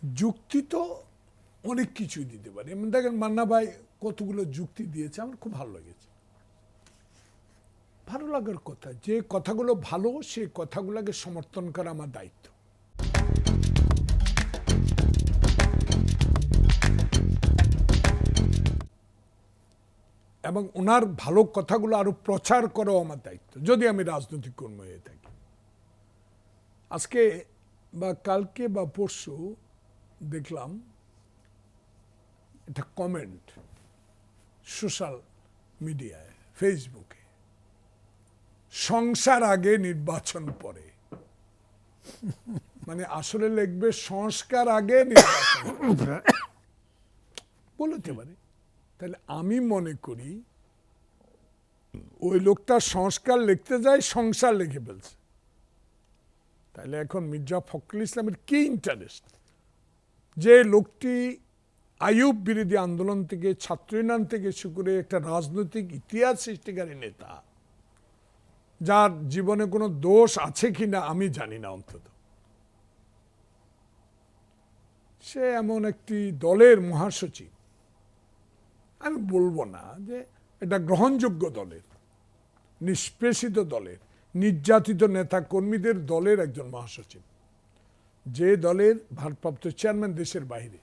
যুক্তি তো অনেক কিছুই দিতে পারে। এমন দেখেন মান্না ভাই কতগুলো যুক্তি দিয়েছে, আমার খুব ভালো লেগেছে। ভালো লাগার কথা, যে কথাগুলো ভালো সেই কথাগুলোকে সমর্থন করা আমার দায়িত্ব। এবং ওনার ভালো কথাগুলো আরো প্রচার করাও আমার দায়িত্ব, যদি আমি রাজনৈতিক কর্মী হয়ে থাকি। আজকে বা কালকে বা পরশু দেখলাম একটা কমেন্ট সোশ্যাল মিডিয়ায়, ফেসবুকে, সংসার আগে নির্বাচন পরে। মানে আসলে লিখবে সংস্কার আগে নির্বাচন বলতে পারে। তাহলে আমি মনে করি ওই লোকটা সংস্কার লিখতে যায়, সংসার লিখে ফেলছে। তাহলে এখন মির্জা ফখরুল ইসলামের কি ইন্টারেস্ট? যে লোকটি আইয়ুব বিরোধী আন্দোলন থেকে, ছাত্র ইউনিয়ন থেকে শুরু করে একটা রাজনৈতিক ইতিহাস সৃষ্টিকারী নেতা, যার জীবনে কোনো দোষ আছে কিনা আমি জানি না, অন্তত সে এমন একটি দলের মহাসচিব, আমি বলবো না যে এটা গ্রহণযোগ্য দলের, নিষ্পেষিত দলের, নির্যাতিত নেতা কর্মীদের দলের একজন মহাসচিব, যে দলের ভারপ্রাপ্ত চেয়ারম্যান দেশের বাইরে,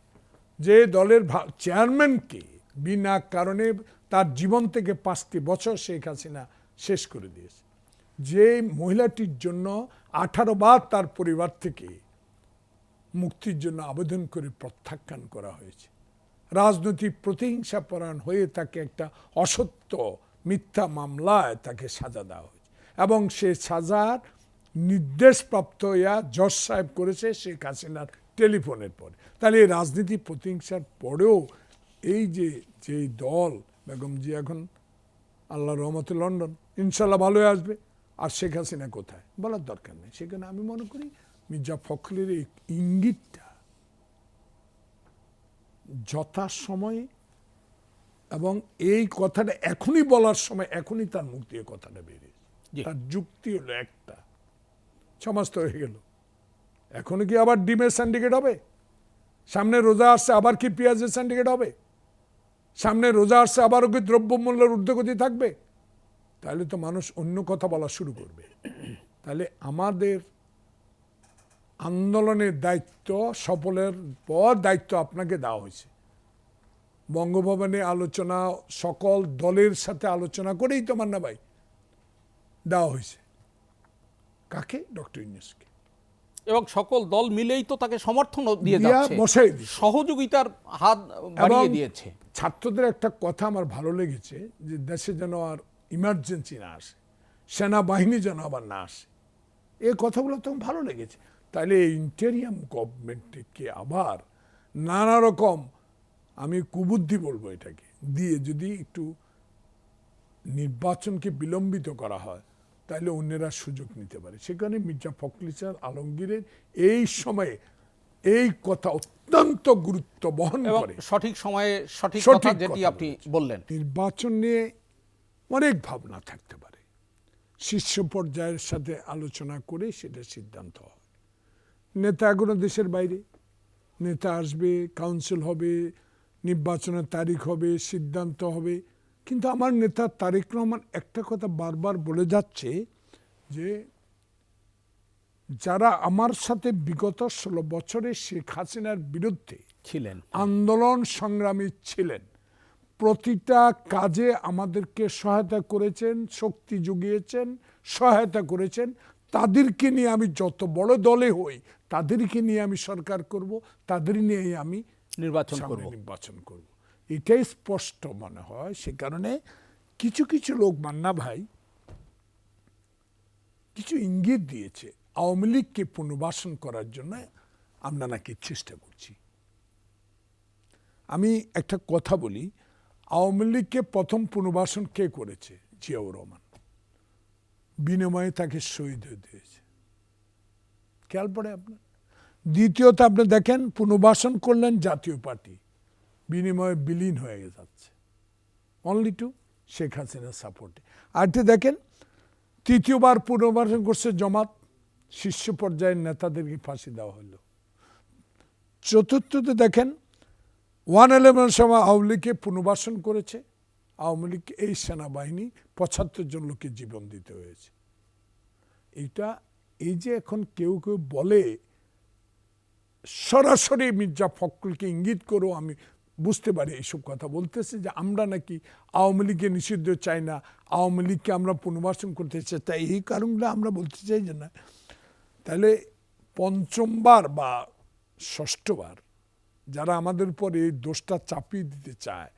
যে দলের চেয়ারম্যানকে বিনা কারণে তার জীবন থেকে 5টি বছর শেখ হাসিনা শেষ করে দিয়েছে, যে মহিলাটির জন্য 18 বার তার পরিবার থেকে মুক্তির জন্য আবেদন করে প্রত্যাখ্যান করা হয়েছে, রাজনৈতিক প্রতিহিংসা পরায়ণ হয়ে তাকে একটা অসত্য মিথ্যা মামলায় তাকে সাজা দেওয়া হয়েছে, এবং সে সাজার নির্দেশপ্রাপ্ত জজ সাহেব করেছে শেখ হাসিনার টেলিফোনের পরে। তাহলে এই রাজনীতি প্রতিহিংসার পরেও এই যে দল, বেগম জি এখন আল্লাহ রহমতে লন্ডন, ইনশাল্লাহ ভালোই আসবে, আর শেখ হাসিনা কোথায় বলার দরকার নেই। সেখানে আমি মনে করি মির্জা ফখরুলের এই ইঙ্গিতটা যথাসময়ে, এবং এই কথাটা এখনই বলার সময়, এখনই তার মুখ দিয়ে কথাটা বেরিয়েছে। তার যুক্তি হলো একটা, সমাজ তো হয়ে গেল, এখনো কি আবার ডিমের সিন্ডিকেট হবে? সামনে রোজা আসছে, আবার কি পেঁয়াজের সিন্ডিকেট হবে? সামনে রোজা আসছে, আবারও কি দ্রব্যমূল্যের ঊর্ধ্বগতি থাকবে? তাহলে তো মানুষ অন্য কথা বলা শুরু করবে। তাহলে আমাদের আন্দোলনের দায়িত্ব, সফলের পর দায়িত্ব আপনাকে দেওয়া হয়েছে। বঙ্গভবনে আলোচনা, সকল দলের সাথে আলোচনা করেই তো মান্না ভাই দেওয়া হয়েছে। কাকে? ডক্টর ইউনূসকে। এবং সকল দল মিলেই তো তাকে সমর্থন দিয়ে যাচ্ছে, সহযোগিতার হাত বাড়িয়ে দিয়েছে। ছাত্রদের একটা কথা আমার ভালো লেগেছে, যে দেশে যেন আর ইমার্জেন্সি না আসে, সেনাবাহিনী যেন আবার না আসে, এই কথাগুলো তো ভালো লেগেছে। তাহলে ইন্টেরিয়াম গভর্নমেন্টকে আবার নানা রকম, আমি কুবুদ্ধি বলবো এটাকে, দিয়ে যদি একটু নির্বাচনকে বিলম্বিত করা হয়, তাহলে অন্যেরা সুযোগ নিতে পারে। সেখানে মির্জা ফখরুল ইসলাম আলমগীরের এই সময়ে এই কথা অত্যন্ত গুরুত্ব বহন করে। সঠিক সময়ে সঠিক কথা যেটি আপনি বললেন। নির্বাচন নিয়ে অনেক ভাবনা থাকতে পারে, শীর্ষ পর্যায়ের সাথে আলোচনা করে সেটা সিদ্ধান্ত হয়। নেতা এখনো দেশের বাইরে, নেতা আসবে, কাউন্সিল হবে, নির্বাচনের তারিখ হবে, সিদ্ধান্ত হবে। কিন্তু আমার নেতা তারেক রহমান একটা কথা বারবার বলে যাচ্ছে, যে যারা আমার সাথে বিগত 16 বছরে শেখ হাসিনার বিরুদ্ধে ছিলেন, আন্দোলন সংগ্রামী ছিলেন, প্রতিটা কাজে আমাদেরকে সহায়তা করেছেন, শক্তি জুগিয়েছেন, সহায়তা করেছেন, তাদেরকে নিয়ে আমি যত বড় দলে হই, তাদেরকে নিয়ে আমি সরকার করব, তাদের নিয়ে আমি নির্বাচন করব। এটাই স্পষ্ট মনে হয়। সে কারণে কিছু কিছু লোক, মান্না ভাই কিছু ইঙ্গিত দিয়েছে, আওয়ামী লীগকে পুনর্বাসন করার জন্য আমরা নাকি চেষ্টা করছি। আমি একটা কথা বলি, আওয়ামী লীগকে প্রথম পুনর্বাসন কে করেছে? জিয়াউর রহমান। বিনিময়ে তাকে শহীদ হতে হয়েছে, খেয়াল পড়ে আপনার। দ্বিতীয়ত আপনি দেখেন, পুনর্বাসন করলেন জাতীয় পার্টি, বিনিময়ে বিলীন হয়ে যাচ্ছে, অনলি টু শেখ হাসিনার সাপোর্টে। আরেকটি দেখেন, তৃতীয়বার পুনর্বাসন করছে জামাত, শীর্ষ পর্যায়ের নেতাদেরকে ফাঁসি দেওয়া হলো। চতুর্থতে দেখেন 111 সময় আওয়ামী লীগকে পুনর্বাসন করেছে। আওয়ামী লীগ এই সেনাবাহিনী 75 জন লোকের জীবন দিতে হয়েছে। এইটা এই যে এখন কেউ কেউ বলে সরাসরি মির্জা ফখরুলকে ইঙ্গিত করেও আমি বুঝতে পারি এইসব কথা বলতেছে যে আমরা নাকি আওয়ামী লীগকে নিষিদ্ধ চাই না, আওয়ামী লীগকে আমরা পুনর্বাসন করতে চাই। তাই এই কারণগুলো আমরা বলতে চাই যে না, তাহলে পঞ্চমবার বা ষষ্ঠবার যারা আমাদের উপর এই দোষটা চাপিয়ে দিতে চায়,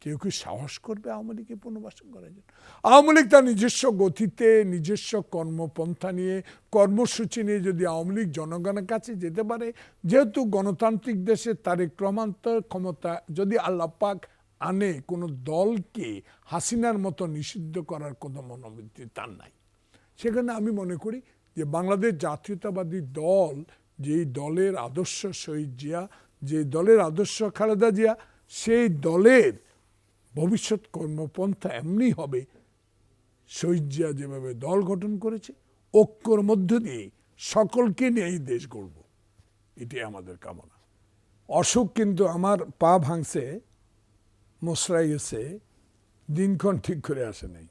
কেউ কি সাহস করবে আওয়ামী লীগকে পুনর্বাসন করার জন্য? আওয়ামী লীগ তার নিজস্ব গতিতে নিজস্ব কর্মপন্থা নিয়ে কর্মসূচি নিয়ে যদি আওয়ামী লীগ জনগণের কাছে যেতে পারে, যেহেতু গণতান্ত্রিক দেশে তারেক রহমান ক্ষমতা যদি আল্লাহ পাক আনে, কোনো দলকে হাসিনার মতো নিষিদ্ধ করার কোনো মনোবৃত্তি তার নাই। সেখানে আমি মনে করি যে বাংলাদেশ জাতীয়তাবাদী দল, যেই দলের আদর্শ শহীদ জিয়া, যে দলের আদর্শ খালেদা জিয়া, সেই দলের ভবিষ্যৎ কর্মপন্থা এমনি হবে, শহীদ জিয়া যেভাবে দল গঠন করেছে, ঐক্যর মধ্য দিয়ে সকলকে নিয়ে এই দেশ গড়ব, এটাই আমাদের কামনা। অসুখ কিন্তু আমার পা ভাঙছে, মশরাই গেছে, দিনক্ষণ ঠিক করে আসে নাই।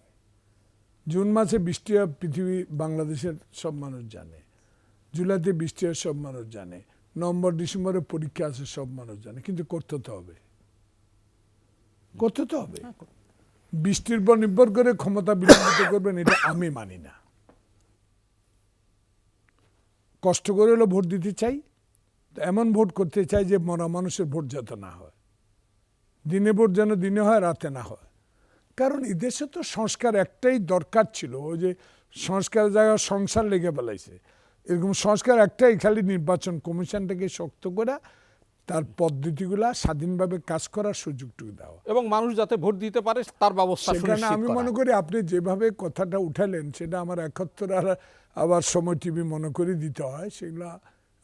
জুন মাসে বৃষ্টি হয় পৃথিবী বাংলাদেশের সব মানুষ জানে, জুলাইতে বৃষ্টি হয় সব মানুষ জানে, নভেম্বর ডিসেম্বরে পরীক্ষা আছে সব মানুষ জানে, কিন্তু করতে তো হবে, করতে তো হবে। বৃষ্টির উপর নির্ভর করে ক্ষমতা বিলম্বিত করবেন এটা আমি মানি না। কষ্ট করে হলো ভোট দিতে চাই, এমন ভোট করতে চাই যে মরা মানুষের ভোট যাতে না হয়, দিনে ভোট যেন দিনে হয়, রাতে না হয়। কারণ এই দেশে তো সংস্কার একটাই দরকার ছিল, ওই যে সংস্কারের জায়গায় সংসার লেগে বেলাইছে, এরকম সংস্কার একটাই, খালি নির্বাচন কমিশনটাকে শক্ত করা, তার পদ্ধতিগুলা স্বাধীনভাবে কাজ করার সুযোগটুকু দেওয়া, এবং মানুষ যাতে ভোট দিতে পারে তার ব্যবস্থা সুনিশ্চিত করা। সেখানে আমি মনে করি আপনি যেভাবে কথাটা উঠালেন সেটা আমার 71 আর আবার সময় টিভি মনে করে দিতে হয়। সেগুলা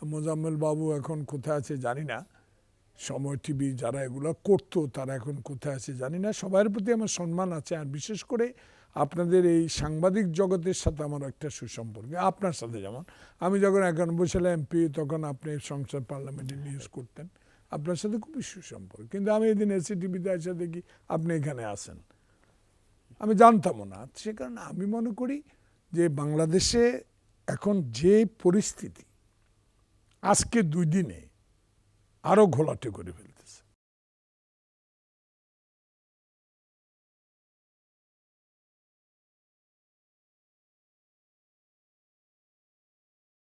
মোজাম্মেল বাবু এখন কোথায় আছে জানি না, সময় টিভি যারা এগুলো করতো তারা এখন কোথায় আছে জানি না। সবার প্রতি আমার সম্মান আছে, আর বিশেষ করে আপনাদের এই সাংবাদিক জগতের সাথে আমার একটা সুসম্পর্ক। আপনার সাথে যেমন আমি যখন 91 সালে এমপি, তখন আপনি সংসদ পার্লামেন্টে নিউজ করতেন, আপনার সাথে খুবই সুসম্পর্ক। কিন্তু আমি এদিন এসি টিভিতে এসে দেখি আপনি এখানে আসেন, আমি জানতামও না। সে কারণে আমি মনে করি যে বাংলাদেশে এখন যে পরিস্থিতি, আজকে 2 দিনে আরও ঘোলাটে করে ফেলছে।